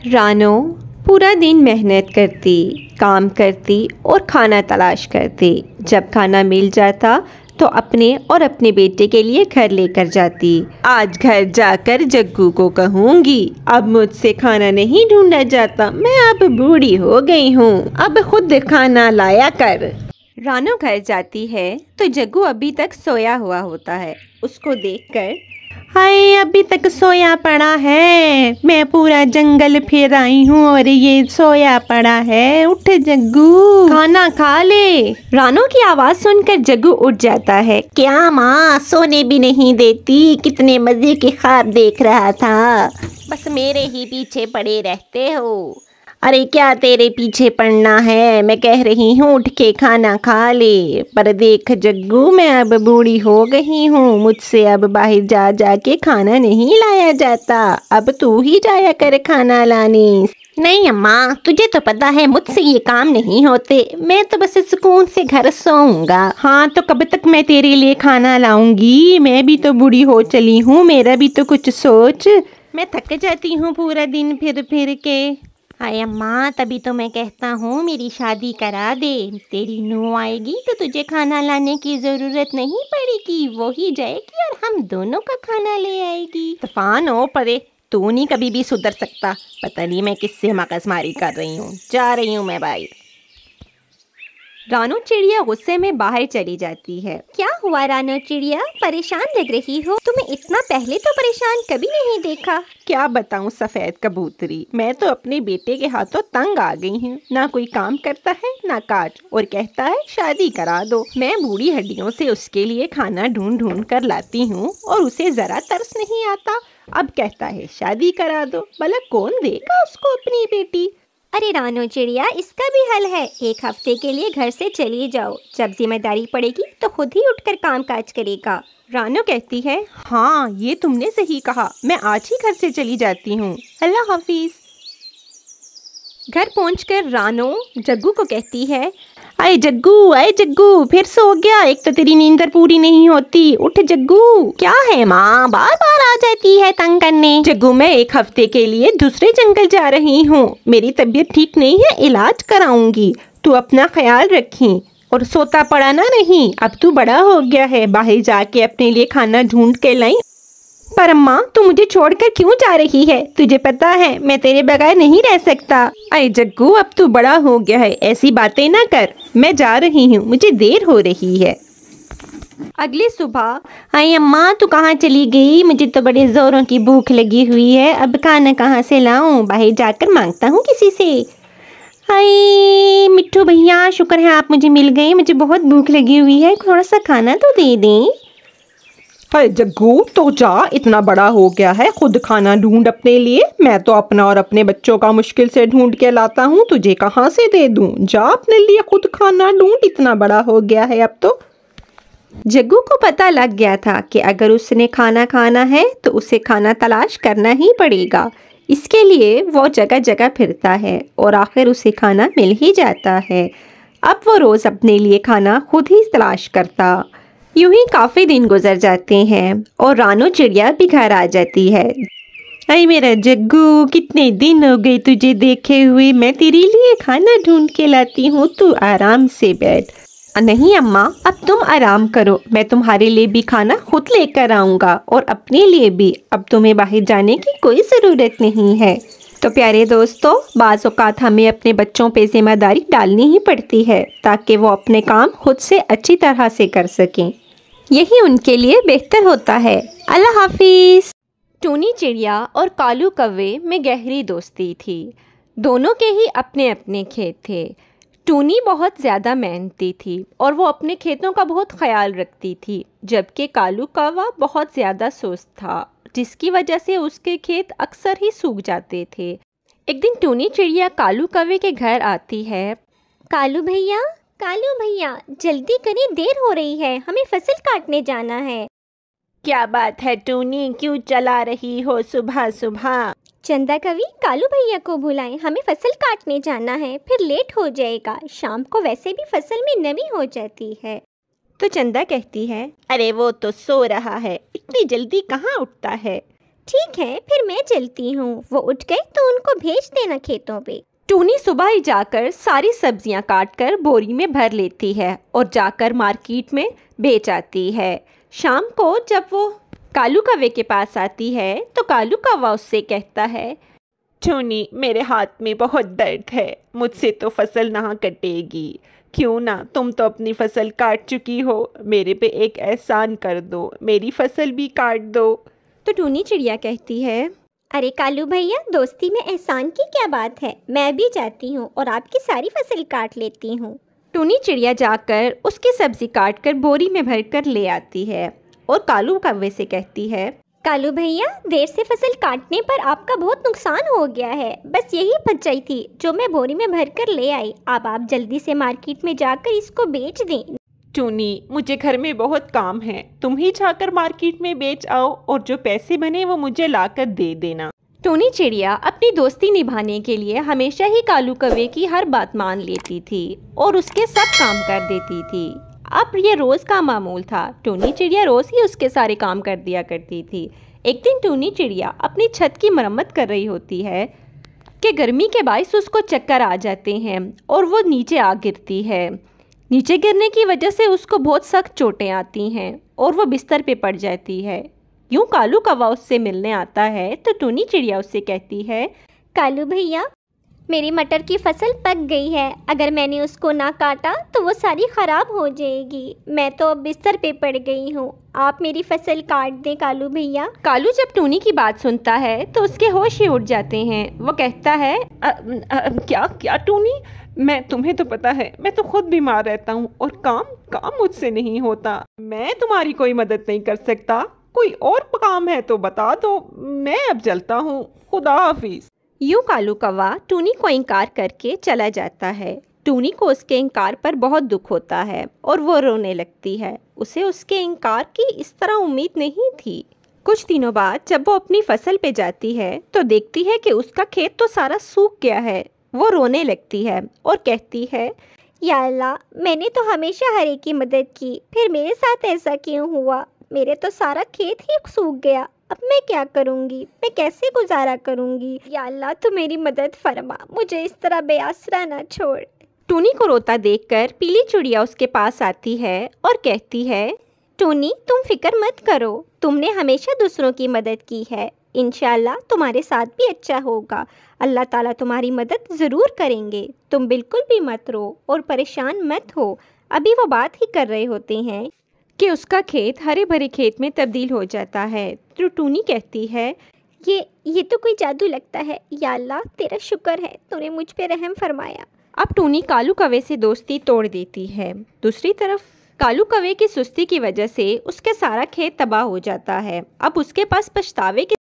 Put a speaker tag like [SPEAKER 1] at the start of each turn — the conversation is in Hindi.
[SPEAKER 1] रानो पूरा दिन मेहनत करती, काम करती और खाना तलाश करती। जब खाना मिल जाता तो अपने और अपने बेटे के लिए घर लेकर जाती। आज घर जाकर जग्गू को कहूँगी, अब मुझसे खाना नहीं ढूंढा जाता, मैं अब बूढ़ी हो गई हूँ, अब खुद खाना लाया कर। रानो घर जाती है तो जग्गू अभी तक सोया हुआ होता है। उसको देखकर, हाय अभी तक सोया पड़ा है, मैं पूरा जंगल फिर आई हूँ और ये सोया पड़ा है, उठ जग्गू खाना खा ले। रानो की आवाज़ सुनकर जग्गू उठ जाता है। क्या माँ सोने भी नहीं देती, कितने मज़े के ख्वाब देख रहा था, बस मेरे ही पीछे पड़े रहते हो। अरे क्या तेरे पीछे पड़ना है, मैं कह रही हूँ उठ के खाना खा ले। पर देख जग्गू मैं अब बूढ़ी हो गई हूँ, मुझसे अब बाहर जा जा के खाना नहीं लाया जाता, अब तू ही जाया कर खाना लाने। नहीं अम्मा, तुझे तो पता है मुझसे ये काम नहीं होते, मैं तो बस सुकून से घर सोऊंगा। हाँ तो कब तक मैं तेरे लिए खाना लाऊंगी, मैं भी तो बूढ़ी हो चली हूँ, मेरा भी तो कुछ सोच। मैं थक जाती हूँ पूरा दिन फिर फिर के। हाय अम्मा, तभी तो मैं कहता हूँ मेरी शादी करा दे, तेरी नूह आएगी तो तुझे खाना लाने की ज़रूरत नहीं पड़ेगी, वो ही जाएगी और हम दोनों का खाना ले आएगी। तूफान हो परे, तू नहीं कभी भी सुधर सकता, पता नहीं मैं किससे मगजमारी कर रही हूँ, जा रही हूँ मैं भाई। रानो चिड़िया गुस्से में बाहर चली जाती है। क्या हुआ रानो चिड़िया, परेशान लग रही हो, तुम्हें इतना पहले तो परेशान कभी नहीं देखा। क्या बताऊं सफ़ेद कबूतरी, मैं तो अपने बेटे के हाथों तंग आ गई हूँ, ना कोई काम करता है ना काज, और कहता है शादी करा दो। मैं बूढ़ी हड्डियों से उसके लिए खाना ढूंढ ढूंढ कर लाती हूँ और उसे ज़रा तरस नहीं आता, अब कहता है शादी करा दो। भला कौन देगा उसको अपनी बेटी। अरे रानो चिड़िया, इसका भी हल है, एक हफ्ते के लिए घर से चली जाओ, जब जिम्मेदारी पड़ेगी तो खुद ही उठकर काम काज करेगा। रानो कहती है, हाँ ये तुमने सही कहा, मैं आज ही घर से चली जाती हूँ, अल्लाह हाफिज। घर पहुंचकर रानो जग्गू को कहती है, आए जग्गू फिर सो गया, एक तो तेरी नींद पूरी नहीं होती, उठ जग्गू। क्या है माँ, बार बार आ जाती है तंग करने। जग्गू मैं एक हफ्ते के लिए दूसरे जंगल जा रही हूँ, मेरी तबीयत ठीक नहीं है, इलाज कराऊंगी, तू अपना ख्याल रखी और सोता पड़ा ना नहीं, अब तू बड़ा हो गया है, बाहर जाके अपने लिए खाना ढूंढ के लाई। पर अम्मा तू मुझे छोड़कर क्यों जा रही है, तुझे पता है मैं तेरे बगैर नहीं रह सकता। अरे जग्गू अब तू बड़ा हो गया है, ऐसी बातें ना कर, मैं जा रही हूँ, मुझे देर हो रही है। अगली सुबह, अरे अम्मा तू कहाँ चली गई, मुझे तो बड़े ज़ोरों की भूख लगी हुई है, अब खाना कहाँ से लाऊं, बाहर जाकर मांगता हूँ किसी से। हाय मिट्ठू भैया, शुक्र है आप मुझे मिल गए, मुझे बहुत भूख लगी हुई है, थोड़ा सा खाना तो दे दें।
[SPEAKER 2] अरे जग्गू तो जा, इतना बड़ा हो गया है, खुद खाना ढूंढ अपने लिए, मैं तो अपना और अपने बच्चों का मुश्किल से ढूंढ के लाता हूँ, तुझे कहाँ से दे दूँ, जा अपने लिए खुद खाना ढूंढ, इतना बड़ा हो गया है अब तो।
[SPEAKER 1] जग्गू को पता लग गया था कि अगर उसने खाना खाना है तो उसे खाना तलाश करना ही पड़ेगा, इसके लिए वो जगह जगह फिरता है और आखिर उसे खाना मिल ही जाता है। अब वो रोज़ अपने लिए खाना खुद ही तलाश करता। यूं ही काफ़ी दिन गुजर जाते हैं और रानो चिड़िया भी घर आ जाती है। अरे मेरा जग्गू, कितने दिन हो गए तुझे देखे हुए, मैं तेरे लिए खाना ढूंढ के लाती हूँ, तू आराम से बैठ। नहीं अम्मा, अब तुम आराम करो, मैं तुम्हारे लिए भी खाना खुद लेकर आऊँगा और अपने लिए भी, अब तुम्हें बाहर जाने की कोई ज़रूरत नहीं है। तो प्यारे दोस्तों, बाज़ औक़ात हमें अपने बच्चों पे जिम्मेदारी डालनी ही पड़ती है ताकि वो अपने काम खुद से अच्छी तरह से कर सकें, यही उनके लिए बेहतर होता है। अल्लाह हाफिज़। टूनी चिड़िया और कालू कौवे में गहरी दोस्ती थी, दोनों के ही अपने अपने खेत थे। टूनी बहुत ज़्यादा मेहनती थी और वो अपने खेतों का बहुत ख्याल रखती थी, जबकि कालू कौवा बहुत ज़्यादा सुस्त था, जिसकी वजह से उसके खेत अक्सर ही सूख जाते थे। एक दिन टूनी चिड़िया कालू कौवे के घर आती है।
[SPEAKER 3] कालू भैया जल्दी करिए, देर हो रही है, हमें फसल काटने जाना है।
[SPEAKER 1] क्या बात है टूनी, क्यों चला रही हो सुबह सुबह।
[SPEAKER 3] चंदा कवि, कालू भैया को बुलाएं, हमें फसल काटने जाना है, फिर लेट हो जाएगा, शाम को वैसे भी फसल में नमी हो जाती है।
[SPEAKER 1] तो चंदा कहती है, अरे वो तो सो रहा है, इतनी जल्दी कहाँ उठता है।
[SPEAKER 3] ठीक है, फिर मैं चलती हूँ। वो उठ गए तो उनको भेज देना खेतों पे।
[SPEAKER 1] टूनी सुबह ही जाकर सारी सब्जियां काटकर बोरी में भर लेती है और जाकर मार्केट में बेच आती है। शाम को जब वो कालू कौवे के पास आती है तो कालू कौवा उससे कहता है,
[SPEAKER 2] टूनी, मेरे हाथ में बहुत दर्द है, मुझसे तो फसल ना कटेगी। क्यों ना, तुम तो अपनी फसल काट चुकी हो, मेरे पे एक एहसान कर दो, मेरी फसल भी काट दो।
[SPEAKER 1] तो टूनी चिड़िया कहती है,
[SPEAKER 3] अरे कालू भैया, दोस्ती में एहसान की क्या बात है। मैं भी जाती हूँ और आपकी सारी फसल काट लेती हूँ।
[SPEAKER 1] टूनी चिड़िया जाकर उसकी सब्जी काटकर बोरी में भरकर ले आती है और कालू कौवे से कहती है,
[SPEAKER 3] कालू भैया, देर से फसल काटने पर आपका बहुत नुकसान हो गया है। बस यही बचाई थी जो मैं बोरी में भरकर ले आई। अब आप जल्दी से मार्केट में जाकर इसको बेच दें।
[SPEAKER 2] टूनी, मुझे घर में बहुत काम है, तुम ही जाकर मार्केट में बेच आओ और जो पैसे बने वो मुझे लाकर दे देना।
[SPEAKER 1] टूनी चिड़िया अपनी दोस्ती निभाने के लिए हमेशा ही कालू कौवे की हर बात मान लेती थी और उसके सब काम कर देती थी। अब ये रोज़ का मामूल था। टूनी चिड़िया रोज़ ही उसके सारे काम कर दिया करती थी। एक दिन टूनी चिड़िया अपनी छत की मरम्मत कर रही होती है कि गर्मी के बायस उसको चक्कर आ जाते हैं और वो नीचे आ गिरती है। नीचे गिरने की वजह से उसको बहुत सख्त चोटें आती हैं और वो बिस्तर पे पड़ जाती है। यूं कालू कौवा उससे मिलने आता है तो टूनी चिड़िया उससे कहती है,
[SPEAKER 3] कालू भैया, मेरी मटर की फसल पक गई है। अगर मैंने उसको ना काटा तो वो सारी ख़राब हो जाएगी। मैं तो अब बिस्तर पे पड़ गई हूँ। आप मेरी फसल काट दें कालू भैया।
[SPEAKER 1] कालू जब टूनी की बात सुनता है तो उसके होश ही उड़ जाते हैं। वो कहता है,
[SPEAKER 2] क्या क्या टूनी, तुम्हें तो पता है मैं तो खुद बीमार रहता हूँ और काम मुझसे नहीं होता। मैं तुम्हारी कोई मदद नहीं कर सकता। कोई और काम है तो बता दो, मैं अब चलता हूँ। खुदा हाफिज।
[SPEAKER 1] यूं कालू कौवा टूनी को इनकार करके चला जाता है। टूनी को उसके इनकार पर बहुत दुख होता है और वो रोने लगती है। उसे उसके इनकार की इस तरह उम्मीद नहीं थी। कुछ दिनों बाद जब वो अपनी फसल पे जाती है तो देखती है कि उसका खेत तो सारा सूख गया है। वो रोने लगती है और कहती है,
[SPEAKER 3] या अल्लाह, मैंने तो हमेशा हर एक की मदद की, फिर मेरे साथ ऐसा क्यों हुआ। मेरे तो सारा खेत ही सूख गया। अब मैं क्या करूँगी, मैं कैसे गुजारा करूँगी। या अल्लाह, तू मेरी मदद फरमा, मुझे इस तरह बेआसरा ना छोड़।
[SPEAKER 1] टूनी को रोता देखकर पीली चिड़िया उसके पास आती है और कहती है,
[SPEAKER 3] टूनी, तुम फिक्र मत करो, तुमने हमेशा दूसरों की मदद की है। इंशाल्लाह तुम्हारे साथ भी अच्छा होगा। अल्लाह ताला तुम्हारी मदद ज़रूर करेंगे। तुम बिल्कुल भी मत रो और परेशान मत हो। अभी वो बात ही कर रहे होते हैं
[SPEAKER 1] कि उसका खेत हरे भरे खेत में तब्दील हो जाता है। तो टूनी कहती है,
[SPEAKER 3] ये तो कोई जादू लगता है। या अल्लाह, तेरा शुक्र है, तूने मुझ पे रहम फरमाया।
[SPEAKER 1] अब टूनी कालू कौवे से दोस्ती तोड़ देती है। दूसरी तरफ कालू कौवे की सुस्ती की वजह से उसके सारा खेत तबाह हो जाता है। अब उसके पास पछतावे के